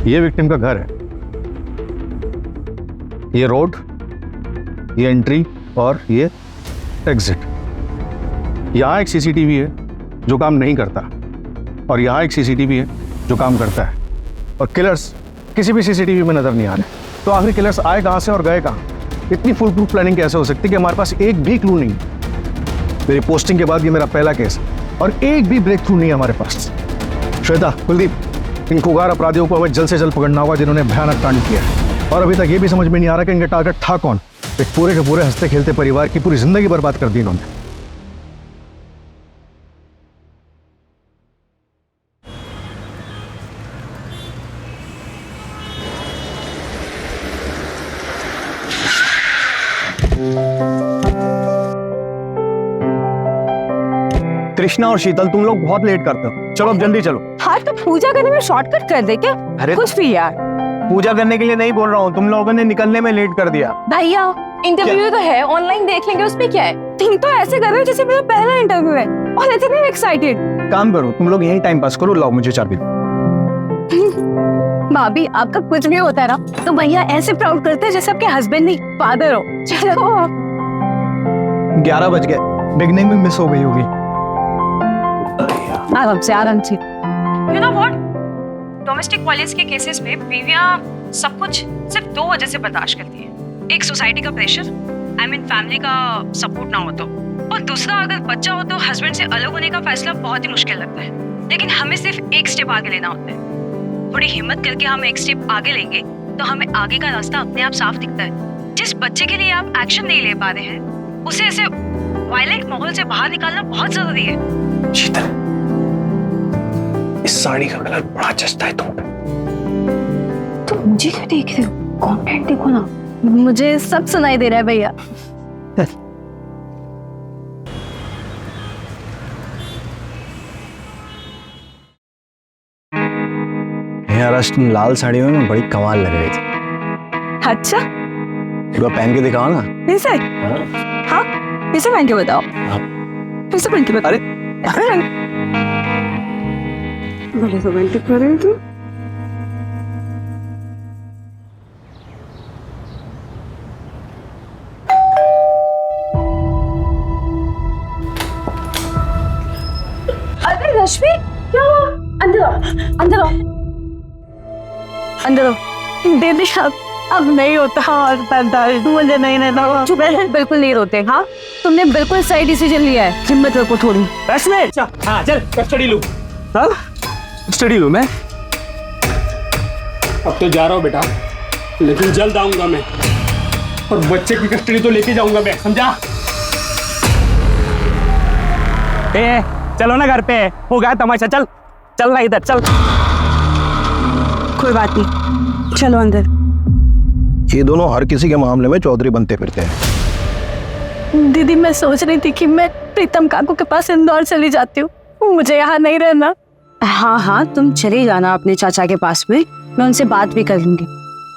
ये विक्टिम का घर है, ये रोड, ये एंट्री और ये एग्जिट। यहाँ एक सीसीटीवी है जो काम नहीं करता और यहाँ एक सीसीटीवी है जो काम करता है, और किलर्स किसी भी सीसीटीवी में नजर नहीं आ रहे। तो आखिर किलर्स आए कहाँ से और गए कहाँ? इतनी फुल प्रूफ प्लानिंग कैसे हो सकती है कि हमारे पास एक भी क्लू नहीं? मेरी पोस्टिंग के बाद ये मेरा पहला केस है और एक भी ब्रेक थ्रू नहीं है हमारे पास। श्वेता, कुलदीप, इन खुगार अपराधियों को हमें जल्द से जल्द पकड़ना होगा जिन्होंने भयानक कांड किया है। और अभी तक ये भी समझ में नहीं आ रहा कि इनका टारगेट था कौन। एक पूरे के पूरे हंसते खेलते परिवार की पूरी जिंदगी बर्बाद कर दी इन्होंने। कृष्णा और शीतल, तुम लोग बहुत लेट करते हो, चलो अब जल्दी चलो। हाँ तो पूजा करने में शॉर्टकट कर दे क्या? अरे कुछ भी यार। पूजा करने के लिए नहीं बोल रहा हूँ, तुम लोगों ने निकलने में लेट कर दिया। भैया इंटरव्यू तो है, ऑनलाइन देख लेंगे, उसमें क्या है? तुम तो ऐसे कर रहे हो जैसे मेरा पहला इंटरव्यू है और इतने एक्साइटेड। काम करो तुम लोग, यही टाइम पास करो, लाओ मुझे चाबी। भाभी आपका कुछ भी होता है ना तो भैया ऐसे प्राउड करते हैं जैसे आपके हस्बैंड नहीं फादर हो। चलो 11 बज गए, बिगनिंग में मिस हो गई होगी। आराम से आराम से। You know what? Domestic violence के केसेस में बीवियां सब कुछ सिर्फ 2 वजह से बर्दाश्त करती हैं। एक सोसाइटी का प्रेशर, आई मीन फैमिली का सपोर्ट ना हो तो, और दूसरा अगर बच्चा हो तो हस्बैंड से अलग होने का फैसला बहुत ही मुश्किल लगता है। लेकिन हमें सिर्फ एक स्टेप आगे लेना होता है। थोड़ी हिम्मत करके हम एक स्टेप आगे लेंगे तो हमें आगे का रास्ता अपने आप साफ दिखता है। जिस बच्चे के लिए आप एक्शन नहीं ले पा रहे हैं उसे ऐसे वायलेंट माहौल से बाहर निकालना बहुत जरूरी है। शीतल, इस साड़ी का कलर बड़ा जचता है तुम पे। तो मुझे क्यों देख रहे हो? कंटेंट देखो ना। मुझे सब सुनाई दे रहा है भैया। यार आज तुम लाल साड़ी में ना बड़ी कमाल लग रही थी। अच्छा एक बार पहन के दिखाओ ना। ऐसे? हाँ ऐसे पहन के बताओ। ऐसे पहन के बताओ। अरे बड़े रोमांटिक कर रहे हो तुम। अरे रश्मि, क्या हुआ? अंदर आओ, अंदर आओ, अंदर आओ। दीदी अब नहीं होता और बर्दाश्त, मुझे नहीं रहना। चुप रह, बिल्कुल नहीं रोते। हाँ तुमने बिल्कुल सही डिसीजन लिया है, हिम्मत रखो थोड़ी। रश्मि, हाँ चल कस्टडी लूं। हाँ कस्टडी लूं मैं? अब तो जा रहा हूँ बेटा, लेकिन जल्द आऊंगा मैं, और बच्चे की कस्टडी तो लेके जाऊंगा मैं, समझा? चलो ना घर पे, हो गया तमाशा। चल चल ना इधर चल। कोई बात नहीं, चलो अंदर। ये दोनों हर किसी के मामले में चौधरी बनते फिरते हैं। दीदी मैं सोच रही थी कि मैं प्रीतम काकू के पास इंदौर चली जाती हूँ, मुझे यहाँ नहीं रहना। हाँ हाँ तुम चले जाना अपने चाचा के पास में, मैं उनसे बात भी कर लूंगी,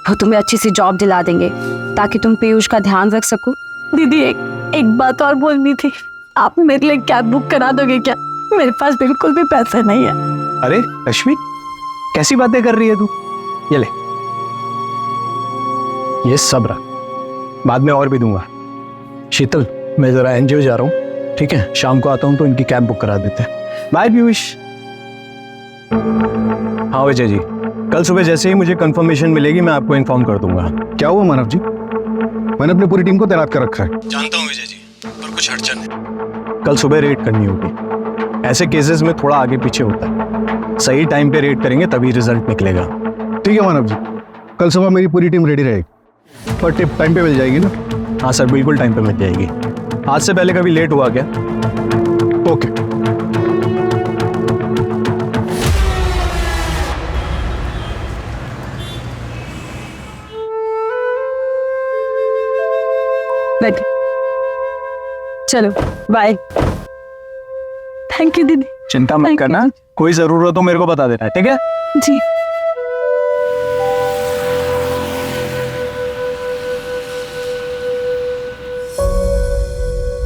वो तुम्हें अच्छी सी जॉब दिला देंगे ताकि तुम पीयूष का ध्यान रख सको। दीदी एक बात और बोलनी थी, आप मेरे लिए कैब बुक करा दोगे क्या? मेरे पास बिल्कुल भी पैसे नहीं है। अरे रश्मि, कैसी बातें कर रही है तू? ये ले, ये सब रख, बाद में और भी दूंगा। शीतल, मैं जरा एनजीओ जा रहा हूँ, ठीक है? शाम को आता हूँ तो इनकी कैब बुक करा देते हैं। बाय पीयूष। हाँ विजय जी, कल सुबह जैसे ही मुझे कंफर्मेशन मिलेगी मैं आपको इन्फॉर्म कर दूंगा। क्या हुआ मानव जी? मैंने अपनी पूरी टीम को तैनात कर रखा है। जानता हूँ विजय जी, पर कुछ अड़चन है। कल सुबह रेड करनी होगी, ऐसे केसेस में थोड़ा आगे पीछे होता है, सही टाइम पे रेड करेंगे तभी रिजल्ट निकलेगा। ठीक है मानव जी, कल सुबह मेरी पूरी टीम रेडी रहेगी, पर टिप टाइम पे मिल जाएगी ना? हाँ सर, बिल्कुल टाइम पे मिल जाएगी। आज से पहले कभी लेट हुआ क्या? ओके। बैठ, चलो बाय। थैंक यू दीदी। चिंता मत करना, कोई जरूरत हो मेरे को बता देना, ठीक है? जी।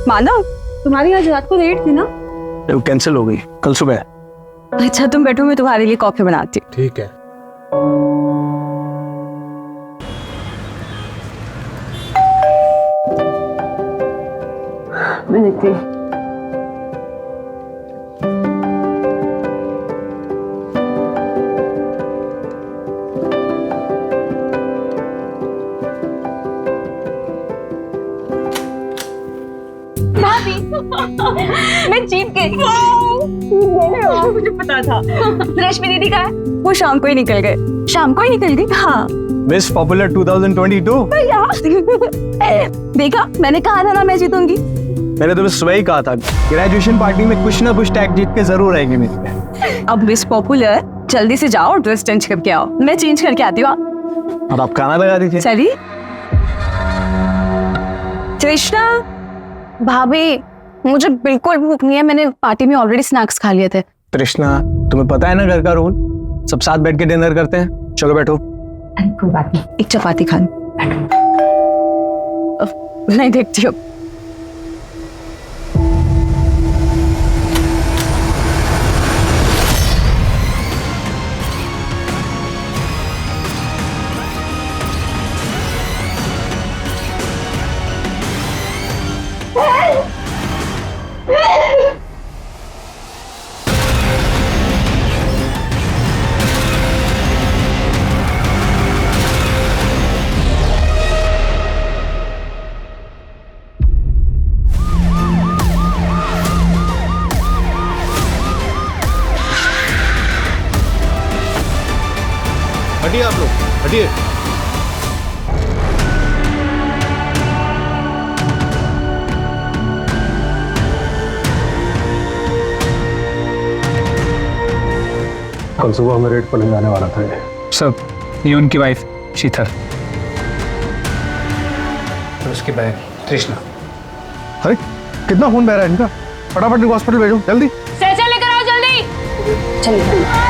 मानव, तुम्हारी आज रात को रेड थी ना? वो कैंसिल हो गई, कल सुबह। अच्छा तुम बैठो, मैं तुम्हारे लिए कॉफी बनाती हूँ। ठीक है। मैं जीत गई। मुझे पता था। रश्मि दीदी का है? वो शाम को ही निकल गए। शाम को ही निकल गई? हाँ। Miss popular 2022। देखा, मैंने कहा था ना मैं जीतूंगी। मैंने तुम्हें सुबह ही कहा था ग्रेजुएशन पार्टी में कुछ ना कुछ टैग जीत के जरूर आएगी मेरे पे। अब मिस पॉपुलर, जल्दी से जाओ ड्रेस चेंज करके आओ। मैं चेंज करके आती हूँ। अब आप खाना लगा दीजिए। चलिए। कृष्णा भाभी, मुझे बिल्कुल भूख नहीं है। मैंने पार्टी में ऑलरेडी स्नैक्स खा लिए थे। कृष्णा, तुम्हें पता है ना घर का रूल, सब साथ बैठ के डिनर करते हैं। चलो बैठो। कोई बात नहीं, एक चपाती खा नहीं देखती हूँ। हटिए आप लोग, हटिए। कल सुबह हमें रेड पर ले जाने वाला था ये। सब, ये उनकी वाइफ शीतल और उसकी बहन कृष्णा। अरे कितना खून बह रहा है इनका, फटाफट इनको हॉस्पिटल भेजो जल्दी। स्ट्रेचर लेकर आओ जल्दी। चलिए।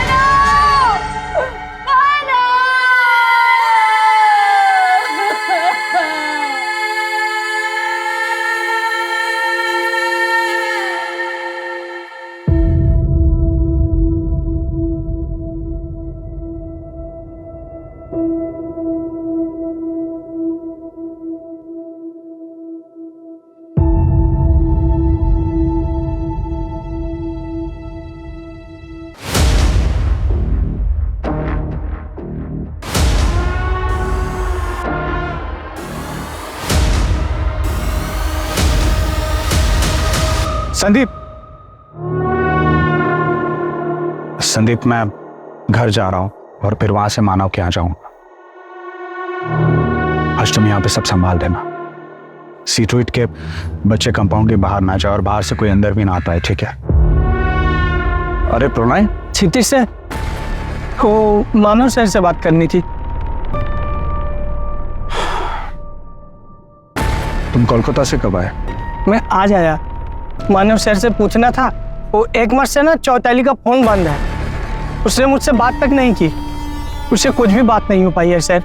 संदीप, मैं घर जा रहा हूं और फिर वहां से मानव के यहाँ जाऊंगा। आज तुम यहाँ पे सब संभाल देना। सीटूइट के बच्चे कंपाउंड के बाहर ना जाए और बाहर से कोई अंदर भी ना आता है, ठीक है? अरे प्रणय, क्षितिज से वो मानव सर से बात करनी थी। तुम कोलकाता से कब आए? मैं आज आया। मानव सर से पूछना था, वो एक मास से ना चौताली का फोन बंद है। उसने मुझसे बात तक नहीं की। उससे कुछ भी बात नहीं हो पाई है सर।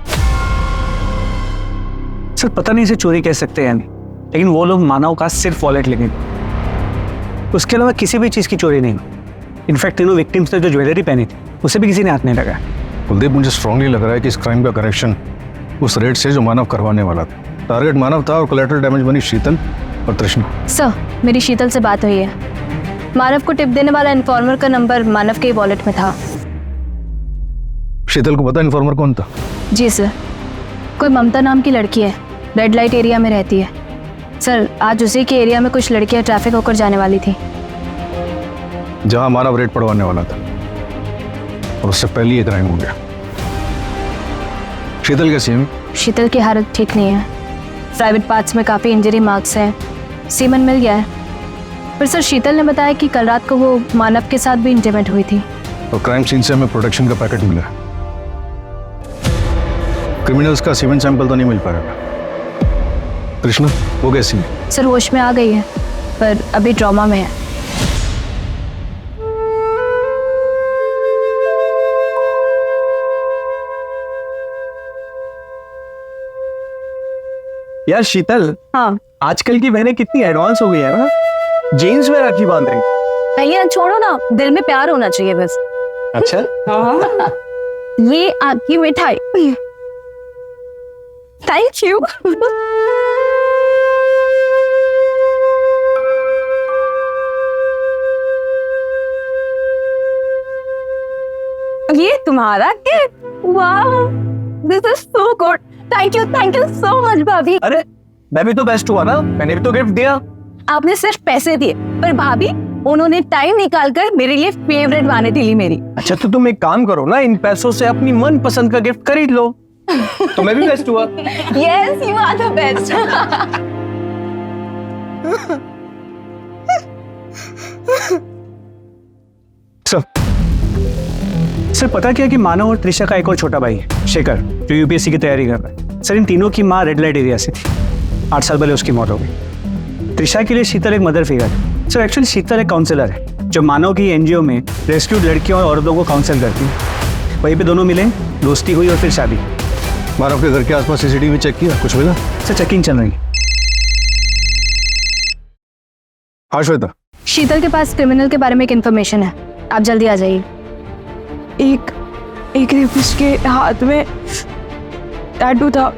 सर पता नहीं इसे चोरी कह सकते हैं नहीं, लेकिन वो लोग मानव का सिर्फ वॉलेट लेंगे, उसके अलावा किसी भी चीज़ की चोरी नहीं हुई। इनफैक्ट तीनों विक्टिम्स ने जो ज्वेलरी पहनी थी उसे भी किसी ने हाथ नहीं लगाया। कुलदीप, मुझे स्ट्रांगली लग रहा है कि इस क्राइम का करेक्शन उस रेड से जो मानव करवाने वाला था। टारगेट मानव था और कोलैटरल डैमेज बनी शीतल और तृष्णा। सर, मेरी शीतल से बात हुई है। मानव को टिप देने वाला इन्फॉर्मर का नंबर मानव के वॉलेट में था। शीतल को पता इन्फॉर्मर कौन था? जी सर, कोई ममता नाम की लड़की है, रेड लाइट एरिया में रहती है। सर, आज उसी के एरिया में कुछ लड़कियां ट्रैफिक होकर जाने वाली थी, जहां मानव रेड पड़वाने वाला था, और उससे पहले ये क्राइम हो गया। शीतल कैसी है? शीतल की हालत ठीक नहीं है। प्राइवेट पार्ट्स में काफ़ी इंजरी मार्क्स हैं, सीमन मिल गया है। पर सर, शीतल ने बताया कि कल रात को वो मानव के साथ भी इंटीमेट हुई थी। और क्राइम सीन से हमें प्रोटेक्शन का पैकेट मिला है। क्रिमिनल्स का सीमेंट सैंपल तो नहीं मिल पाएगा। कृष्णा, वो कैसी है? सर, होश में आ गई है, पर अभी ट्रॉमा में है। यार शीतल, हाँ आजकल की बहनें कितनी एडवांस हो गई है ना, जीन्स में राखी बांध रही। भैया छोड़ो ना, दिल में प्यार होना चाहिए बस। अच्छा, ये आपकी मिठाई। Thank you. ये तुम्हारा गिफ्ट। वाह, this is so good. Thank you so much भाभी। अरे मैं भी तो बेस्ट हुआ ना, मैंने भी तो गिफ्ट दिया। आपने सिर्फ पैसे दिए, पर भाभी उन्होंने टाइम निकाल कर मेरे लिए फेवरेट वानिटी ली मेरी। अच्छा तो तुम एक काम करो ना, इन पैसों से अपनी मन पसंद का गिफ्ट खरीद लो, तो मैं भी बेस्ट हुआ। Yes, you are the best. Sir पता क्या कि मानव और त्रिशा का एक और छोटा भाई है शेखर, जो यूपीएससी की तैयारी कर रहा है। सर इन तीनों की माँ रेड लाइट एरिया से थी, 8 साल पहले उसकी मौत हो गई। त्रिशा के लिए शीतल एक मदर फिगर है। सर एक्चुअली शीतल एक काउंसलर है जो मानव की एनजीओ में रेस्क्यूड लड़कियों और औरतों को काउंसिल करती है। वहीं पे दोनों मिले, दोस्ती हुई और फिर शादी। मानव के घर के आसपास सीसीटीवी चेक किया, कुछ मिला? सर चेकिंग चल रही है। हाँ श्वेता, शीतल के पास क्रिमिनल के बारे में एक इन्फॉर्मेशन है, आप जल्दी आ जाइए। एक रेपिस्ट के हाथ में टैटू था।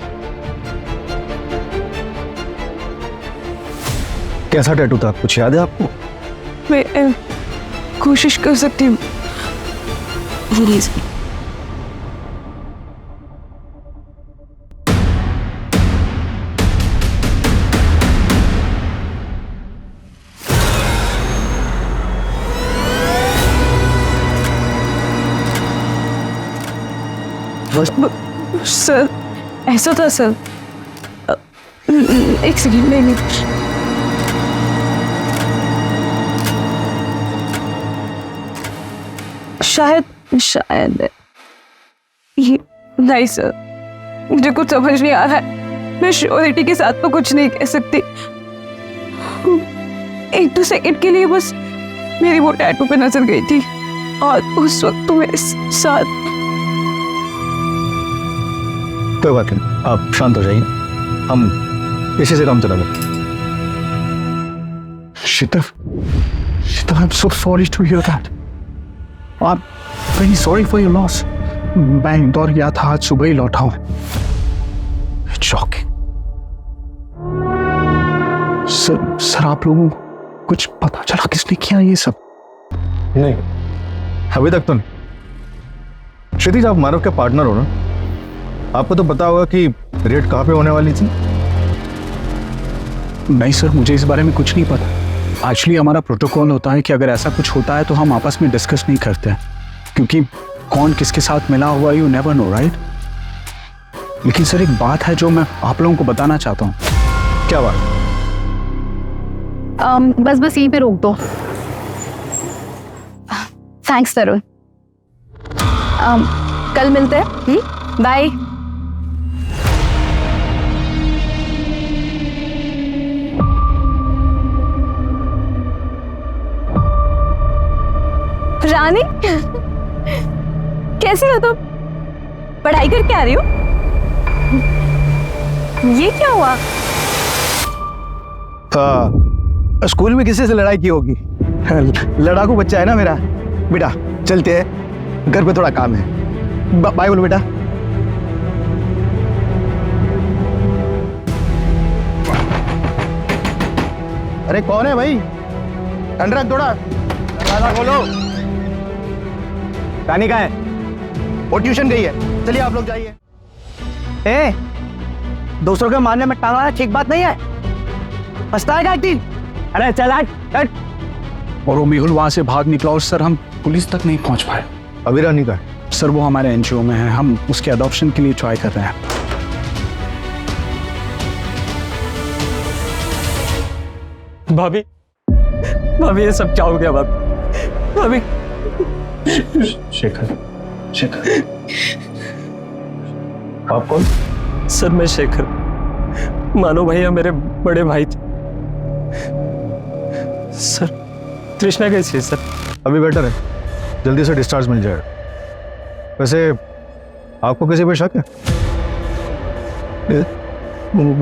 कैसा टैटू था, कुछ याद है आपको? मैं कोशिश कर सकती हूँ। प्लीज। सर ऐसा था सर। एक सेकंड, नहीं शायद ये नहीं सर, मुझे कुछ समझ नहीं आ रहा है। मैं श्योरिटी के साथ तो कुछ नहीं कह सकती। 1-2 सेकंड के लिए बस मेरी वो टैटू पे नजर गई थी और उस वक्त तो मेरे साथ। कोई बात नहीं, आप शांत हो जाइए, हम इसी से काम चला लेंगे। Shita, I'm so sorry to hear that. I'm very sorry for your loss. मैं इंदौर गया था, आज सुबह ही लौटा हूँ। It's shocking. सर आप लोगों को कुछ पता चला किसने किया ये सब? नहीं, अभी तक तो नहीं। क्षितिज, आप मानव के पार्टनर हो ना, आपको तो पता होगा कि रेड कहाँ पे होने वाली थी। नहीं सर, मुझे इस बारे में कुछ नहीं पता। एक्चुअली हमारा प्रोटोकॉल होता है कि अगर ऐसा कुछ होता है तो हम आपस में डिस्कस नहीं करते हैं, क्योंकि कौन किसके साथ मिला हुआ यू नेवर नो, राइट? लेकिन सर एक बात है जो मैं आप लोगों को बताना चाहता हूँ। क्या बात? बस यहीं पे रोक दो। थैंक्स तरुण। कल मिलते हैं। बाय। रानी, कैसी हो तुम? पढ़ाई करके आ रही हो? ये क्या हुआ? स्कूल में किसी से लड़ाई की होगी। लड़ाकू बच्चा है ना मेरा। बेटा चलते हैं, घर पे थोड़ा काम है। बाय बोलो बेटा। अरे कौन है भाई? अंडर थोड़ा बोलो। रानी कहाँ है? वो ट्यूशन गई है। चलिए आप लोग जाइए। ए, दूसरों के मारने में टांगना ठीक बात नहीं है। पछताएगा एक दिन। अरे चल हट। और वो मेहुल वहां से भाग निकला और सर हम पुलिस तक नहीं पहुंच पाए। अभी रानी का है? सर वो हमारे एनजीओ में है, हम उसके अडॉप्शन के लिए ट्राई कर रहे हैं। भाभी ये सब क्या हो गया? भाभी शेखर आप कौन? सर मैं शेखर, मानो भैया मेरे बड़े भाई थे। सर तृष्णा कैसी है सर? अभी बेटर है, जल्दी से डिस्चार्ज मिल जाएगा। वैसे आपको किसी पे शक है?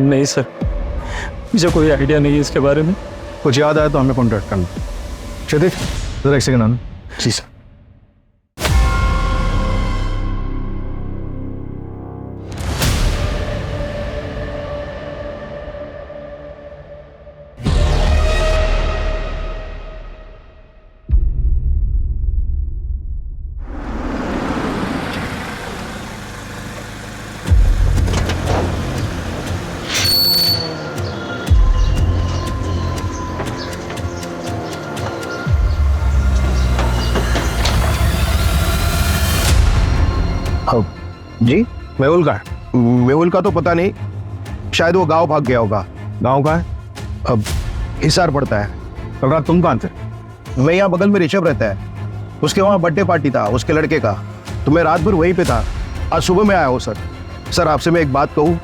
नहीं सर, मुझे कोई आइडिया नहीं है इसके बारे में। कुछ याद आया तो हमें कॉन्टैक्ट करना। क्षितिज जरा एक सेकंड आना। जी सर। जी? मेहुल का है। मेहुल का तो पता नहीं, शायद वो गांव भाग गया होगा। गांव का है? अब हिसार पड़ता है। कल रात तुम कहाँ थे? मैं यहाँ बगल में ऋषभ रहता है, उसके वहाँ बर्थडे पार्टी था उसके लड़के का, तो मैं रात भर वहीं पे था। आज सुबह में आया हूँ सर। सर आपसे मैं एक बात कहूँ,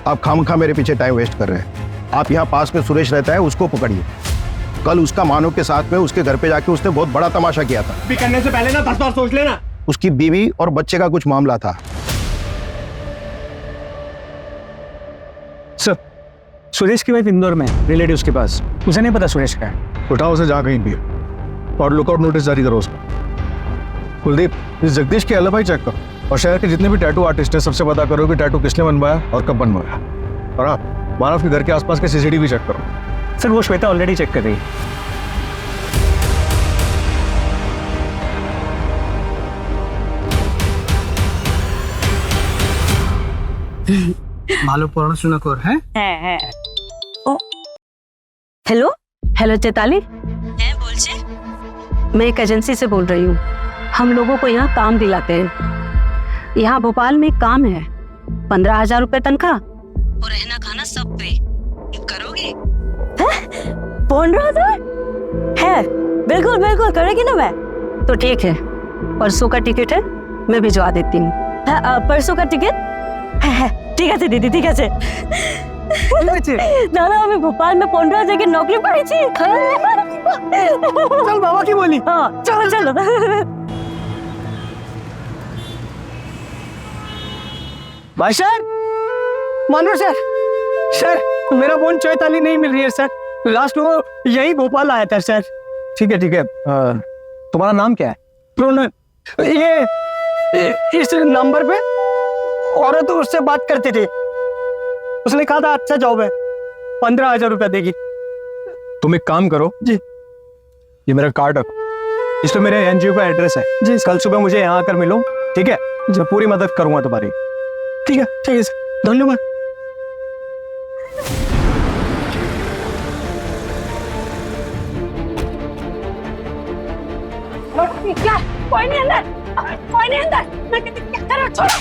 आप खामखा मेरे पीछे टाइम वेस्ट कर रहे हैं। आप यहाँ पास में सुरेश रहता है, उसको पकड़िए। कल उसका मानव के साथ में उसके घर पे जाके उसने बहुत बड़ा तमाशा किया था। भी करने से पहले ना 10 बार सोच लेना। उसकी बीवी और बच्चे का कुछ मामला था। सर, सुरेश की वाइफ इंदौर में रिलेटिव्स के पास, उसे नहीं पता सुरेश का है। उठाओ उसे जहाँ कहीं भी है और लुकआउट नोटिस जारी करो उसका। कुलदीप, इस जगदीश के alibi चेक करो और शहर के जितने भी टैटू आर्टिस्ट हैं सबसे पता करो कि टैटू किसने बनवाया और कब बनवाया। और हाँ, मानव के घर के आसपास के CCTV चेक करो। सर वो श्वेता ऑलरेडी चेक कर रही है। ভালো পড়াশোনা কর হ্যাঁ। हेलो हेलो चैताली, हैं बोलছে? मैं एक एजेंसी से बोल रही हूँ। हम लोगों को यहाँ काम दिलाते हैं। यहाँ भोपाल में एक काम है, 15,000 रुपए तनख्वाह और रहना खाना सब पे करोगे? 15,000 है? बिल्कुल बिल्कुल करेगी ना मैं। तो ठीक है, परसों का टिकट है, मैं भिजवा देती हूँ। परसों का टिकट ঠিক আছে দিদি, ঠিক আছে। না না, আমি ভোপাল में 15,000 की नौकरी পাইছি। চল বাবা কি বলি। हाँ चलो चलो। भाई सर, मानो सर, सर मेरा फोन चैताली नहीं मिल रही है सर। लास्ट वो यही भोपाल आया था सर। ठीक है ठीक है, तुम्हारा नाम क्या है? प्रोनल, ये इस नंबर पे औरत उससे बात करती थी, उसने कहा था अच्छा जॉब है, 15,000 रुपया देगी। तुम एक काम करो जी। ये मेरा कार्ड रखो, इसमें मेरे NGO का एड्रेस है जी। कल सुबह मुझे यहाँ आकर मिलो, ठीक है? मैं पूरी मदद करूंगा तुम्हारी। ठीक है सर, धन्यवाद। क्या? कोई नहीं अंदर, कोई नहीं अंदर। मैं कहती क्या कर रहा, छोड़ो।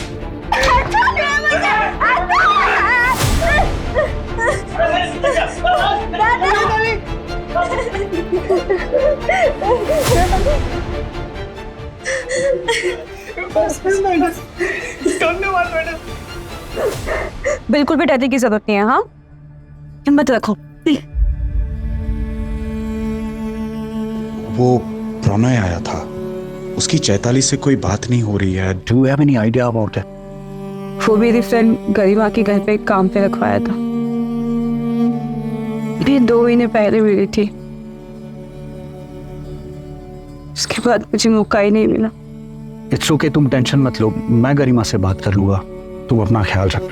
धन्यवाद मैडम। बिल्कुल भी डरने की जरूरत नहीं है। हाँ, हिम्मत रखो। वो प्रणय आया था, उसकी चैताली से कोई बात नहीं हो रही है। Do you have any idea about it? वो मेरी फ्रेंड गरिमा के घर पे काम पे रखवाया था, भी 2 महीने पहले मिली थी। उसके बाद मुझे मौका ही नहीं मिला। इट्स ओके, तुम टेंशन मत लो, मैं गरिमा से बात कर लूंगा। तुम अपना ख्याल रख।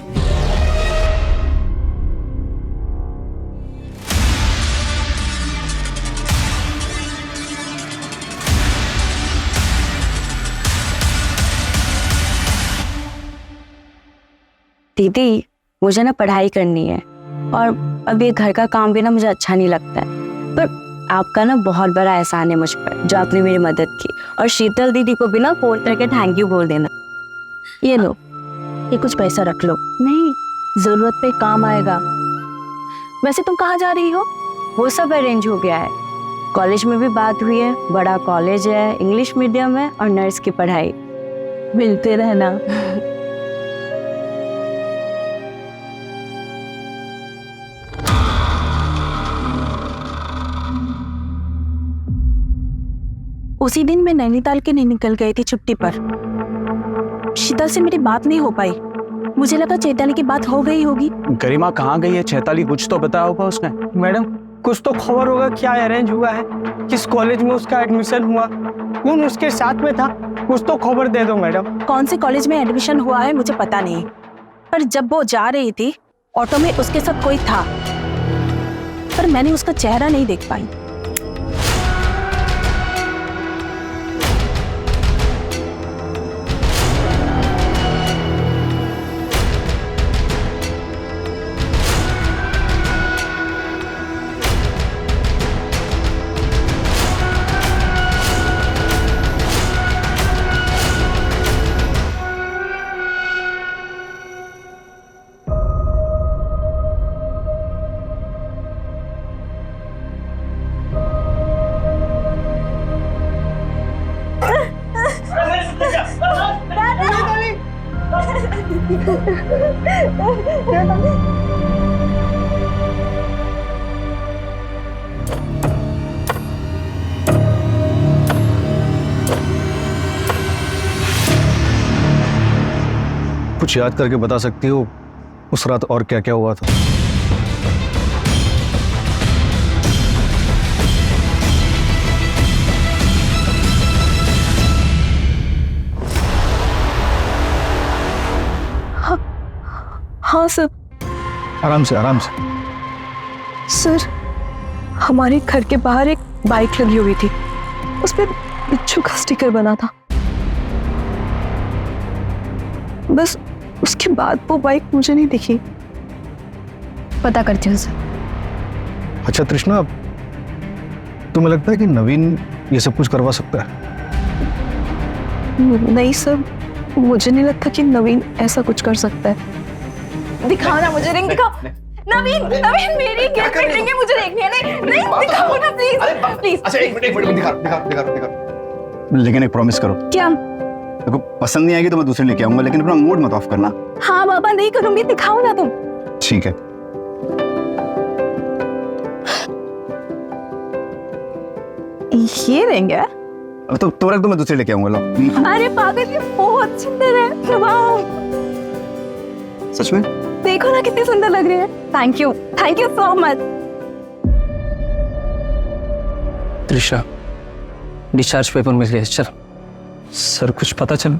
दीदी, मुझे ना पढ़ाई करनी है और अब ये घर का काम भी ना मुझे अच्छा नहीं लगता है, पर आपका ना बहुत बड़ा एहसान है मुझ पर जो आपने मेरी मदद की। और शीतल दीदी को भी ना फोन करके थैंक यू बोल देना। ये लो, ये कुछ पैसा रख लो, नहीं जरूरत पे काम आएगा। वैसे तुम कहाँ जा रही हो? वो सब अरेंज हो गया है, कॉलेज में भी बात हुई है, बड़ा कॉलेज है, इंग्लिश मीडियम है और नर्स की पढ़ाई। मिलते रहना। उसी दिन मैं नैनीताल के नहीं निकल गई थी छुट्टी पर। शीतल से मेरी बात नहीं हो पाई, मुझे लगा चैताली की बात हो गई होगी। गरिमा कहाँ गई है? चैताली कुछ तो बताया होगा उसने। मैडम कुछ तो खबर होगा, क्या अरेंज हुआ है, किस कॉलेज में उसका एडमिशन हुआ, कौन उसके साथ में था, कुछ तो खबर दे दो मैडम। कौन से कॉलेज में एडमिशन हुआ है मुझे पता नहीं, पर जब वो जा रही थी ऑटो में उसके साथ कोई था, पर मैंने उसका चेहरा नहीं देख पाई। कुछ याद करके बता सकती हो उस रात और क्या क्या हुआ था? हाँ सर। आराम से आराम से। सर, हमारे घर के बाहर एक बाइक लगी हुई थी, उस पे बिच्छू का स्टिकर बना था। बस उसके बाद वो बाइक मुझे नहीं दिखी। पता करती हूँ सर। अच्छा तृष्णा, तुम्हें लगता है कि नवीन ये सब कुछ करवा सकता है? नहीं सर, मुझे नहीं लगता कि नवीन ऐसा कुछ कर सकता है। दिखाओ ना मुझे रिंग, दिखाओ। नवीन, नवीन मेरी गर्लफ्रेंड रिंग है, मुझे देखनी है। नहीं दिखाओ ना प्लीज, प्लीज। अच्छा एक मिनट दिखा। लेकिन एक प्रॉमिस करो। क्या? देखो पसंद नहीं आएगी तो मैं दूसरी लेके आऊंगा, लेकिन अपना मूड मत ऑफ करना। हाँ बाबा, नहीं करूंगी, दिखाओ ना तुम। ठीक है। ये रिंग है? अब तो रख दो, मैं दूसरी लेके आऊंगा। लो। अरे पागल, ये बहुत सुंदर है। वाओ, सच में? देखो ना कितनी सुंदर लग रही है। Thank you so much. Trisha, discharge paper मिल गया। चल सर, कुछ पता चला?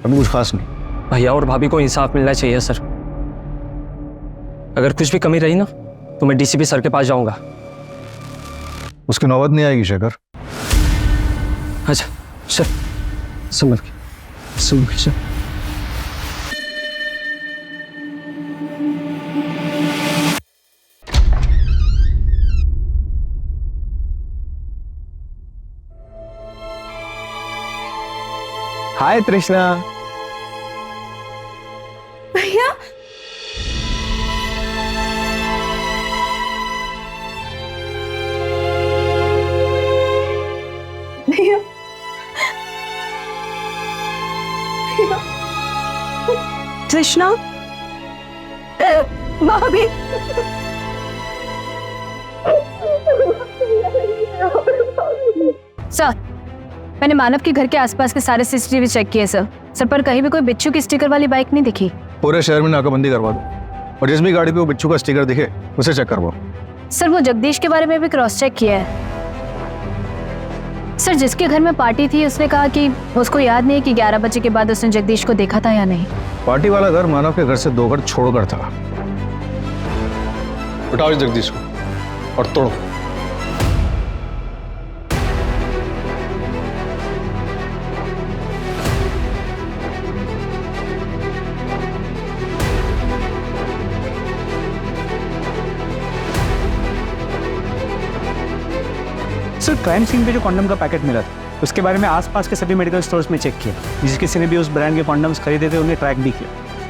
अभी कुछ खास नहीं। भैया और भाभी को इंसाफ मिलना चाहिए सर। अगर कुछ भी कमी रही ना तो मैं डीसीपी सर के पास जाऊंगा। उसकी नौबत नहीं आएगी शेखर। अच्छा चल, संभल के चल। हाय तृष्णा। भैया, भैया, कृष्णा, भाभी। सर, मैंने मानव के घर के आसपास के सारे सीसीटीवी चेक किए सर। पर कहीं भी कोई बिच्छू की स्टिकर वाली बाइक नहीं दिखी। पूरे शहर में नाकाबंदी करवा दो और जिस भी गाड़ी पे वो बिच्छू का स्टिकर दिखे उसे चेक करवाओ। सर, वो जगदीश के बारे में भी क्रॉस चेक किया है सर। जिसके घर में पार्टी थी उसने कहा कि उसको याद नहीं है कि 11 बजे के बाद उसने जगदीश को देखा था या नहीं। पार्टी वाला घर मानव के घर से 2 घर छोड़कर था। उठाओ इस जगदीश को और तोड़ो। सर, क्राइम सीन पे जो कॉन्डम का पैकेट मिला था उसके बारे में आसपास के सभी मेडिकल स्टोर्स में चेक किया। जिस किसी ने भी उस ब्रांड के कॉन्डम्स खरीदे थे उन्हें ट्रैक भी किया,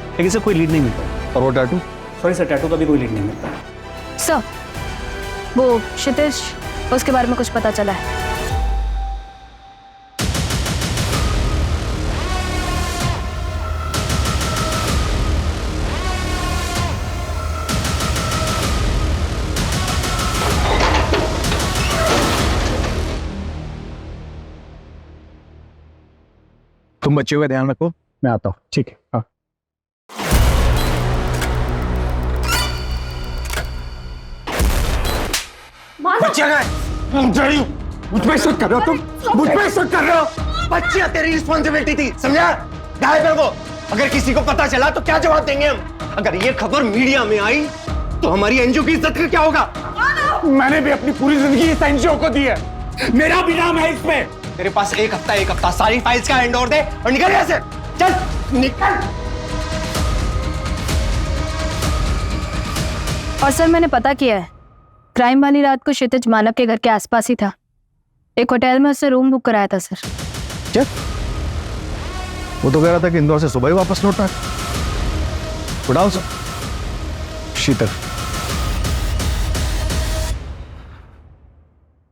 लेकिन सर कोई लीड नहीं मिलता। और वो टैटू? सॉरी सर, टैटू का भी कोई लीड नहीं मिलता। सर, वो क्षितिज, उसके बारे में कुछ पता चला है? तुम बच्चे का ध्यान रखो, मैं आता हूँ। ठीक है। हाँ। बच्चे गए। मुझ पे शक कर रहे हो तुम? मुझ पे शक कर रहे हो? बच्चियां तेरी रिस्पॉन्सिबिलिटी थी, समझा? गायब है वो। अगर किसी को पता चला तो क्या जवाब देंगे हम? अगर ये खबर मीडिया में आई तो हमारी एनजीओ की इज्जत का क्या होगा? मैंने भी अपनी पूरी जिंदगी इस एनजीओ को दी है, मेरा भी नाम है इसमें। तेरे पास एक हफ्ता सारी फाइल्स का हैंड ओवर दे और निकल यहाँ से। चल निकल। और सर, मैंने पता किया है, क्राइम वाली रात को क्षितिज मानव के घर के आसपास ही था। एक होटल में उससे रूम बुक कराया था सर। क्या? वो तो कह रहा था कि इंदौर से सुबह ही वापस लौटा है। उठाओ सर। शीतल,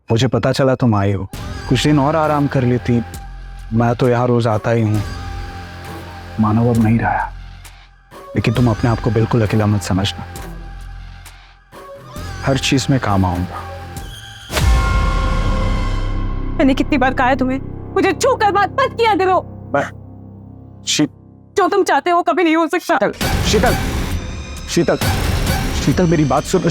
मुझे पता चला तुम आई हो। कुछ दिन और आराम कर लेती, मैं तो यहाँ रोज आता ही हूँ। मानव अब नहीं रहा, लेकिन तुम अपने आप को बिल्कुल अकेला मत समझना। हर चीज में काम आऊंगा। मैंने कितनी बार कहा है तुम्हें, मुझे छू कर बात मत किया करो। जो तुम चाहते हो कभी नहीं हो सकता। शीतल, शीतल, शीतल मेरी बात सुनो।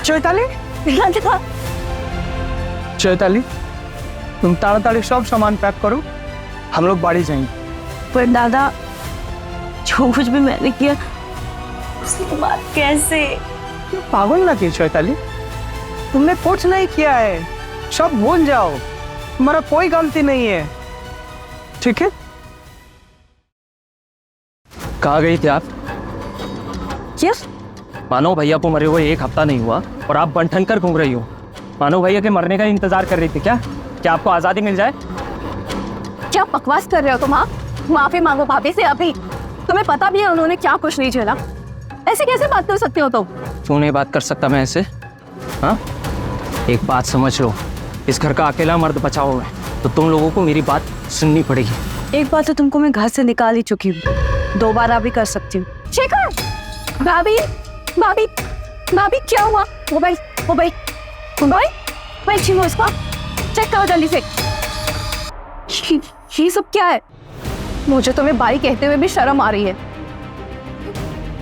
चैताली, राधिका, चैताली, तुम ताड़ाताड़ी सब सामान पैक करो, हम लोग बाड़ी जाएंगे। पर दादा, जो कुछ भी मैंने किया उसके बाद कैसे? पागल ना की चैताली, तुमने कुछ नहीं किया है, सब भूल जाओ, तुम्हारा कोई गलती नहीं है, ठीक है? कहाँ गई थी आप? क्या? मानो भैया को मरे हुए 1 हफ्ता नहीं हुआ और आप बन कर घूम रही हो। मानो भैया के मरने का इंतजार कर रही थी क्या? क्या आपको आजादी मिल जाए? क्या बकवास कर रहे हो तुम? माफी मांगो भाभी से अभी। तुम्हें पता भी है उन्होंने क्या कुछ नहीं झेला। ऐसे कैसे बात कर सकते हो तुम? क्यों नहीं बात कर सकता मैं ऐसे? हाँ, एक बात समझ लो, इस घर का अकेला मर्द बचा हुआ है, तो तुम लोगों को मेरी बात सुननी पड़ेगी। एक बार तो तुमको मैं घर से निकाल ही चुकी हूँ, दोबारा भी कर सकती हूँ। शेखर, भाभी, भाभी, भाभी क्या हुआ? मोबाइल, मोबाइल, मोबाइल, मोबाइल छीनो इसका, चेक करो जल्दी से। ये सब क्या है? मुझे तुम्हें भाई कहते हुए भी शर्म आ रही है।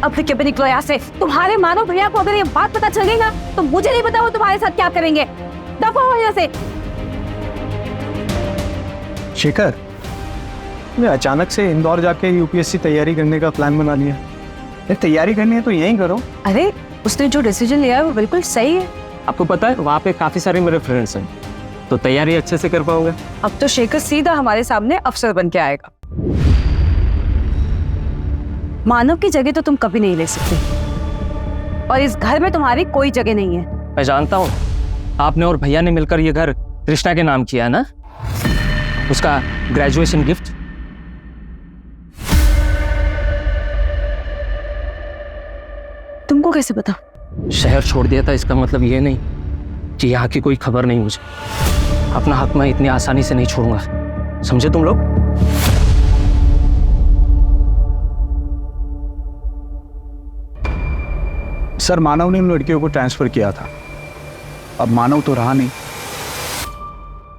अब फिर क्या निकलो यहाँ से। तुम्हारे मानो भैया को अगर ये बात पता चल गई ना, तो मुझे नहीं पता वो तुम्हारे साथ क्या करेंगे। दफा हो यहाँ से। शेखर, मैं अचानक से इंदौर जाके यूपीएससी तैयारी करने का प्लान बना लिया। ये तैयारी करनी है तो यहीं करो। अरे उसने जो डिसीजन लिया है वो बिल्कुल सही है। आपको पता है वहाँ पे काफी सारे मेरे फ्रेंड्स हैं, तो तैयारी अच्छे से कर पाओगे। अब तो शेखर सीधा हमारे सामने अफसर बन के आएगा। मानव की जगह तो तुम कभी नहीं ले सकते, और इस घर में तुम्हारी कोई जगह नहीं है। मैं जानता हूँ, आपने और भैया ने मिलकर ये घर कृष्णा के नाम किया है ना, उसका ग्रेजुएशन गिफ्ट। तुमको कैसे पता? शहर छोड़ दिया था, इसका मतलब ये नहीं कि यहाँ की कोई खबर नहीं मुझे। अपना हक मैं इतनी आसानी से नहीं छोड़ूंगा, समझे तुम लोग? सर, मानव ने उन लड़कियों को ट्रांसफर किया था, अब मानव तो रहा नहीं।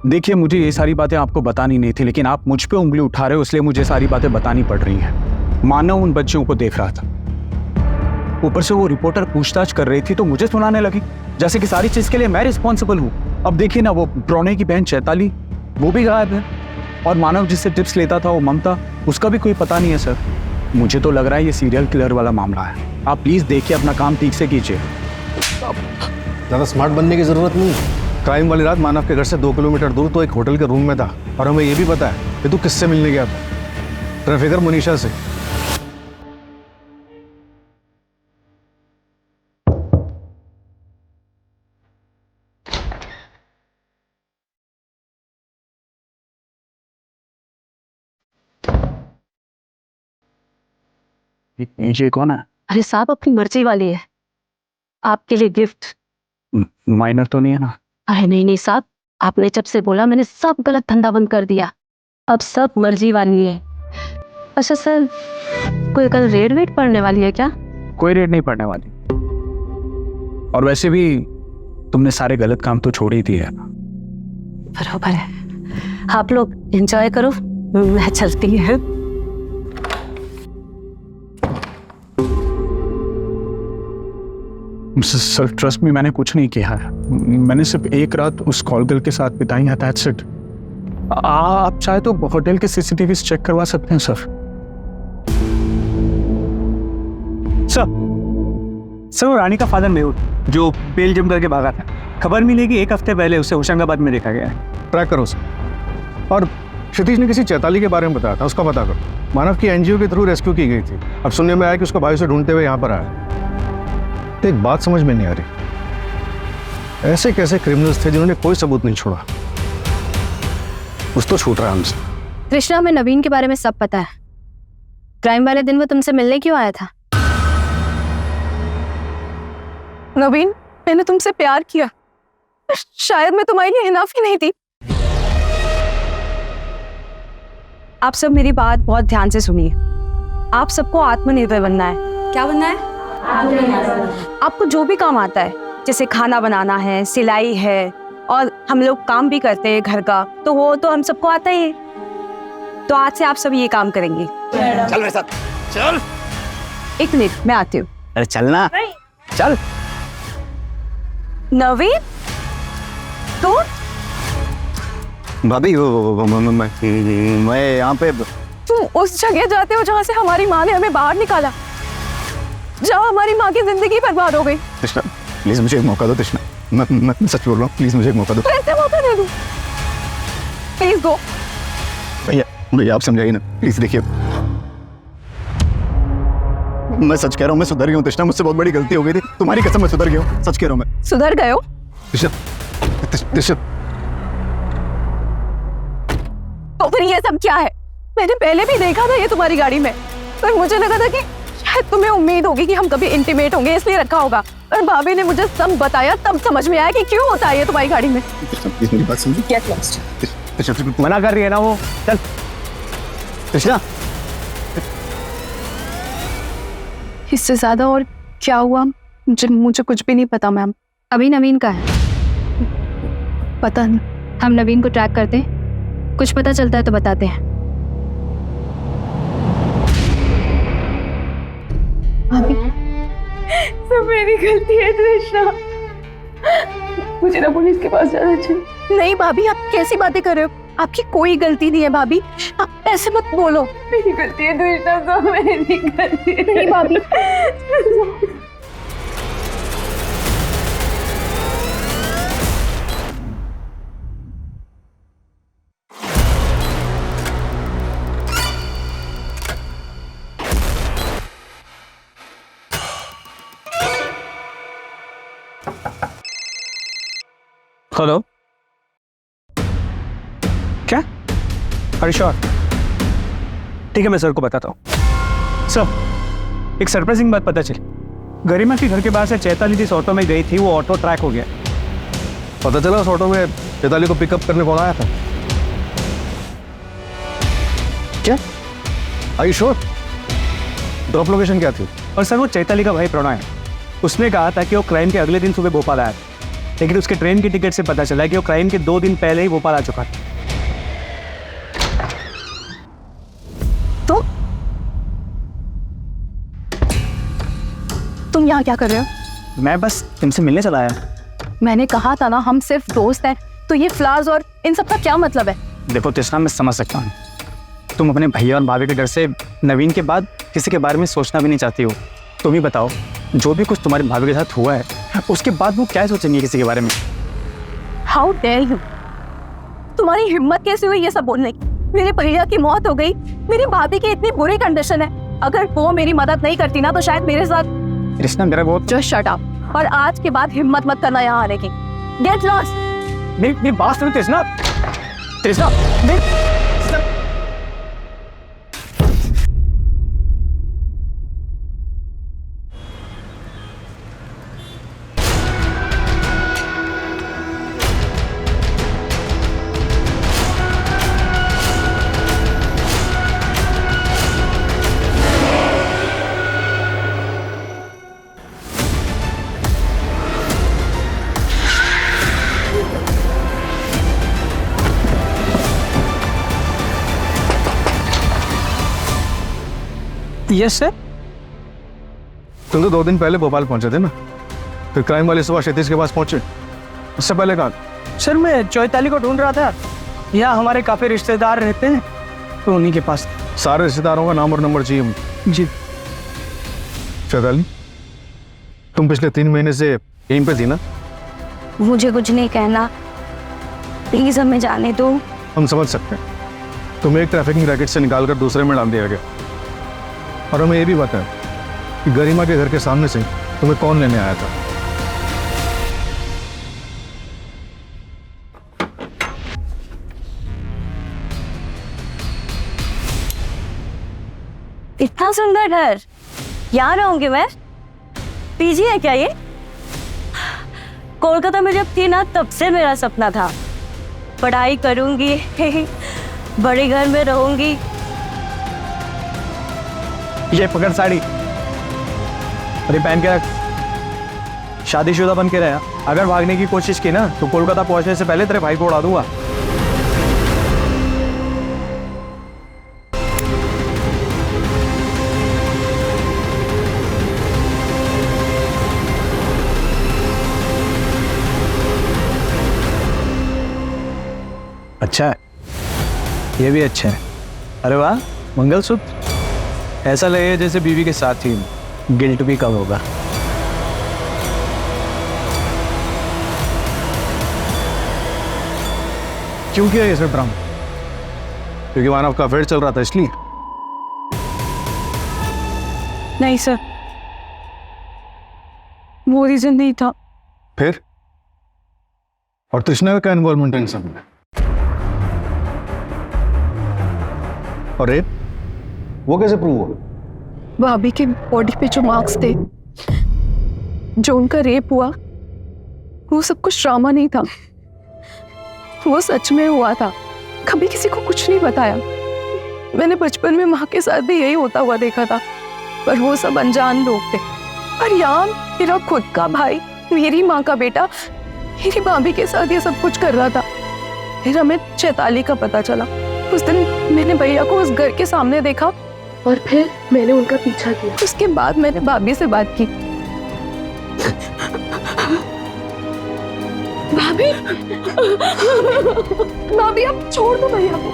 देखिए, मुझे ये सारी बातें आपको बतानी नहीं थी, लेकिन आप मुझ पे उंगली उठा रहे हो, इसलिए मुझे सारी बातें बतानी पड़ रही हैं। मानव उन बच्चों को देख रहा था, ऊपर से वो रिपोर्टर पूछताछ कर रही थी तो मुझे सुनाने लगी जैसे कि सारी चीज के लिए मैं रिस्पॉन्सिबल हूँ। अब देखिए ना, वो प्रोने की बहन चैताली, वो भी गायब है, और मानव जिससे टिप्स लेता था वो ममता, उसका भी कोई पता नहीं है। सर, मुझे तो लग रहा है ये सीरियल किलर वाला मामला है। आप प्लीज देखिए, अपना काम ठीक से कीजिए। ज़्यादा स्मार्ट बनने की ज़रूरत नहीं है। क्राइम वाली रात मानव के घर से 2 किलोमीटर दूर तो एक होटल के रूम में था, और हमें ये भी पता है कि तू किससे मिलने गया था। तेरा फिक्र मनीषा से। ये कौन है? अरे साहब, अपनी मर्जी वाली है, आपके लिए गिफ्ट। माइनर तो नहीं है ना? अरे नहीं नहीं साहब, आपने जब से बोला मैंने सब गलत धंधा बंद कर दिया, अब सब मर्जी वाली है। अच्छा सर, कोई कल रेड वेट पड़ने वाली है क्या? कोई रेड नहीं पड़ने वाली, और वैसे भी तुमने सारे गलत काम तो छोड़ ही दिए ना। बराबर है, आप लोग एंजॉय करो, मैं चलती है। सर, ट्रस्ट में मैंने कुछ नहीं किया है, मैंने सिर्फ एक रात उस कॉल गर्ल के साथ बिताई है, दैट्स इट। आप चाहे तो होटल के सीसीटीवी चेक करवा सकते हैं सर। सर, वो रानी का फादर मेहुल जो बेल्जियम करके भागा था, खबर मिलेगी 1 हफ्ते पहले उसे होशंगाबाद में देखा गया है। ट्रैक करो सर, और क्षितिज ने किसी चैताली के बारे में बताया था, उसका पता करो। मानव की एनजीओ के थ्रू रेस्क्यू की गई थी। अब सुनने में आया कि उसको भाई से ढूंढते हुए यहाँ पर आया। तो एक बात समझ में नहीं आ रही, ऐसे कैसे क्रिमिनल्स थे जिन्होंने कोई सबूत नहीं छोड़ा? कुछ तो छूट रहा है हमसे। कृष्णा, हमें नवीन के बारे में सब पता है। क्राइम वाले दिन वो तुमसे मिलने क्यों आया था? नवीन, मैंने तुमसे प्यार किया, शायद मैं तुम्हारे लिए इनफ ही नहीं थी। आप सब मेरी बात बहुत ध्यान से सुनिए। आप सबको आत्मनिर्भर बनना है। क्या बनना है? आपको जो भी काम आता है, जैसे खाना बनाना है, सिलाई है, और हम लोग काम भी करते हैं घर का, तो वो तो हम सबको आता ही है। तो आज से आप सब ये काम करेंगे। चल मेरे साथ, चल। एक मिनट, मैं आती हूँ। अरे चलना, चल। नवीन, तू? भाभी मैं यहाँ पे। तुम उस जगह जाते हो जहाँ से हमारी माँ ने हमें बाहर निकाला, जहाँ हमारी माँ की जिंदगी बर्बाद हो गई। कृष्णा प्लीज मुझे एक मौका दो। कृष्णा मैं सच बोल रहा हूँ, प्लीज मुझे एक मौका दो। कैसे मौका दे दूँ? Please go. भैया आप समझाइए ना प्लीज। देखिए मैं सच कह रहा हूँ, मैं सुधर गया हूँ कृष्णा, मुझसे बहुत बड़ी गलती हो गई थी। तुम्हारी कसम मैं सुधर गया हूँ, सच कह रहा हूँ मैं। सुधर गए हो? तो फिर ये सब क्या है? मैंने पहले भी देखा था ये तुम्हारी गाड़ी में, पर मुझे लगा था कि शायद तुम्हें उम्मीद होगी कि हम कभी इंटीमेट होंगे, इसलिए रखा होगा। पर भाभी ने मुझे सब बताया, तब समझ में आया कि क्यों होता है ये तुम्हारी गाड़ी में। प्लीज मेरी बात समझो। Get lost। मना कर रही है ना वो। चल कृष्णा। इससे ज्यादा और क्या हुआ मुझे कुछ भी नहीं पता मैम। अभी नवीन का है। पता नहीं। हम नवीन को ट्रैक करते हैं, कुछ पता चलता है तो बताते हैं। भाभी, सब मेरी गलती है कृष्णा, मुझे ना पुलिस के पास जाना चाहिए। नहीं भाभी, आप कैसी बातें कर रहे हो? आपकी कोई गलती नहीं है भाभी, आप ऐसे मत बोलो। मेरी गलती है कृष्णा, सब मेरी गलती है। नहीं भाभी। हेलो, क्या? अरे श्योर, ठीक है, मैं सर को बताता हूँ। सर, एक सरप्राइजिंग बात पता चली। गरिमा के घर के बाहर से चैताली जिस ऑटो में गई थी, वो ऑटो ट्रैक हो गया। पता चला उस ऑटो में चैताली को पिकअप करने कौन आया था? क्या? Are you sure? Drop location क्या थी? और सर, वो चैताली का भाई प्रणय है। उसने कहा था कि वो क्राइम के अगले दिन सुबह भोपाल आया था, लेकिन उसके ट्रेन की टिकट से पता चला कि वो क्राइम के 2 दिन पहले ही भोपाल आ चुका था। तो तुम यहाँ क्या कर रहे हो? मैं बस तुमसे मिलने चला आया। मैंने कहा था ना, हम सिर्फ दोस्त हैं, तो ये फ्लावर्स और इन सब का क्या मतलब है? देखो तिस्ना, मैं समझ सकता हूँ तुम अपने भैया और भाभी के डर से नवीन के बाद किसी के बारे में सोचना भी नहीं चाहती हो। तुम ही बताओ, जो भी कुछ तुम्हारी भाभी के साथ हुआ है, उसके बाद वो क्या सोचेंगे किसी के बारे में? How dare you! तुम्हारी हिम्मत कैसे हुई ये सब बोलने की? मेरे भैया की मौत हो गई, मेरी भाभी की इतनी बुरी कंडीशन है, अगर वो मेरी मदद नहीं करती ना तो शायद मेरे साथ। कृष्णा, मेरा बहुत। जस्ट शट अप, और आज के बाद हिम्मत मत करना यहाँ आने की। Get lost. मेरी बात सुनो कृष्णा। Krishna, yes sir. तुम तो 2 दिन पहले भोपाल पहुंचे थे ना, फिर क्राइम वाले सुबह क्षितिज के पास पहुंचे, उससे पहले कहाँ? सर, मैं चौताली को ढूंढ रहा था, यहाँ हमारे काफी रिश्तेदार रहते हैं, तो उन्हीं के पास। सारे रिश्तेदारों का नाम और नंबर चाहिए मुझे। जी। चैताली, तुम पिछले 3 महीने से यहीं पे थी ना? मुझे कुछ नहीं कहना, प्लीज हमें जाने दो। हम समझ सकते हैं, तुम्हें एक ट्रैफिकिंग रैकेट से निकालकर दूसरे में डाल दिया गया। और हमें ये भी पता है कि गरिमा के घर के सामने से तुम्हें कौन लेने आया था। इतना सुंदर घर, यहाँ रहूंगी मैं? पीजी है क्या ये? कोलकाता में जब थी ना तब से मेरा सपना था, पढ़ाई करूंगी, बड़े घर में रहूंगी। ये पकड़ साड़ी, अरे पहन के रख। शादीशुदा बन के रहा, अगर भागने की कोशिश की ना तो कोलकाता पहुंचने से पहले तेरे भाई को उड़ा दूंगा। अच्छा है, ये भी अच्छा है। अरे वाह, मंगलसूत्र ऐसा लगे जैसे बीवी के साथ ही गिल्ट भी कम होगा। क्यों किया ये सब ड्रामा? क्योंकि मानव का अफेयर चल रहा था इसलिए? नहीं सर, वो रीजन नहीं था। फिर? और तृष्णा का क्या इन्वॉल्वमेंट है इन सब में? और रेप वो कैसे प्रूव हुआ? भाभी के बॉडी पे जो मार्क्स थे, जो उनका रेप हुआ, वो सब कुछ ड्रामा नहीं था, वो सच में हुआ था। कभी किसी को कुछ नहीं बताया। मैंने बचपन में माँ के साथ भी यही होता हुआ देखा था, पर वो सब अनजान लोग थे। और यहाँ मेरा खुद का भाई, मेरी माँ का बेटा, मेरी भाभी के साथ ये सब कुछ कर रहा था। फिर हमें चैताली का पता चला। उस दिन मैंने भैया को उस घर के सामने देखा और फिर मैंने उनका पीछा किया। उसके बाद मैंने भाभी से बात की। भाभी, भाभी आप छोड़ दो भैया को।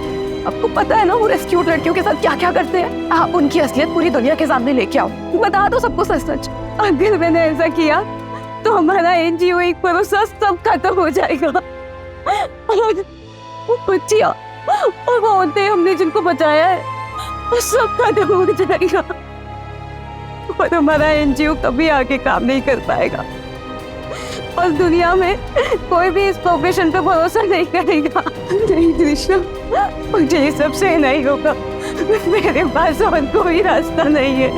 आपको पता है ना वो रेस्क्यूड लड़कियों के साथ क्या क्या करते हैं। आप उनकी असलियत पूरी दुनिया के सामने लेके आओ, बता दो सबको सच सच। अगर मैंने ऐसा किया तो हमारा एनजीओ एक भरोसा सब खत्म हो जाएगा। और वो बच्चियां और वो औरतें हमने जिनको बचाया है, वो सब खत्म हो जाएगा और हमारा एनजीओ कभी आगे काम नहीं कर पाएगा। और दुनिया में कोई भी इस प्रोफेशन पे भरोसा नहीं करेगा। नहीं कृष्णा, मुझे ये सब से नहीं होगा। मेरे पास और कोई रास्ता नहीं है।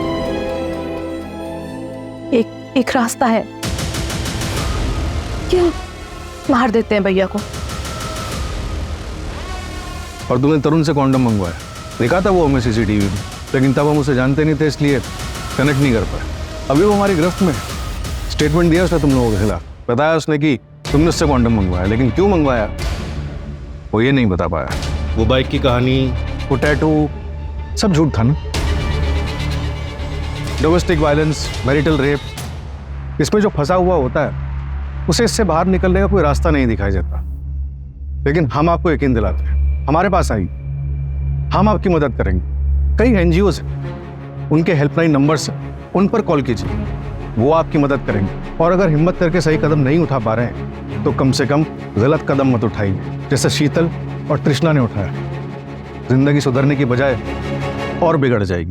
एक रास्ता है। क्या? मार देते हैं भैया को। और तुमने तरुण से कॉन्डम मंगवाया, देखा था वो हमें सीसीटीवी में, लेकिन तब हम उसे जानते नहीं थे इसलिए कनेक्ट नहीं कर पाए। अभी वो हमारी गिरफ्त में। स्टेटमेंट दिया उसने तुम लोगों के खिलाफ, बताया उसने कि तुमने उससे कॉन्डम मंगवाया, लेकिन क्यों मंगवाया वो ये नहीं बता पाया। वो बाइक की कहानी, वो टैटू, सब झूठ था ना। डोमेस्टिक वायलेंस, मैरिटल रेप, इसमें जो फंसा हुआ होता है उसे इससे बाहर निकलने का कोई रास्ता नहीं दिखाई देता। लेकिन हम आपको यकीन दिलाते हैं, हमारे पास आई, हम आपकी मदद करेंगे। कई एनजीओ हैं, उनके हेल्पलाइन नंबर्स हैं, उन पर कॉल कीजिए, वो आपकी मदद करेंगे। और अगर हिम्मत करके सही कदम नहीं उठा पा रहे हैं तो कम से कम गलत कदम मत उठाइए, जैसे शीतल और तृष्णा ने उठाया। जिंदगी सुधरने की बजाय और बिगड़ जाएगी।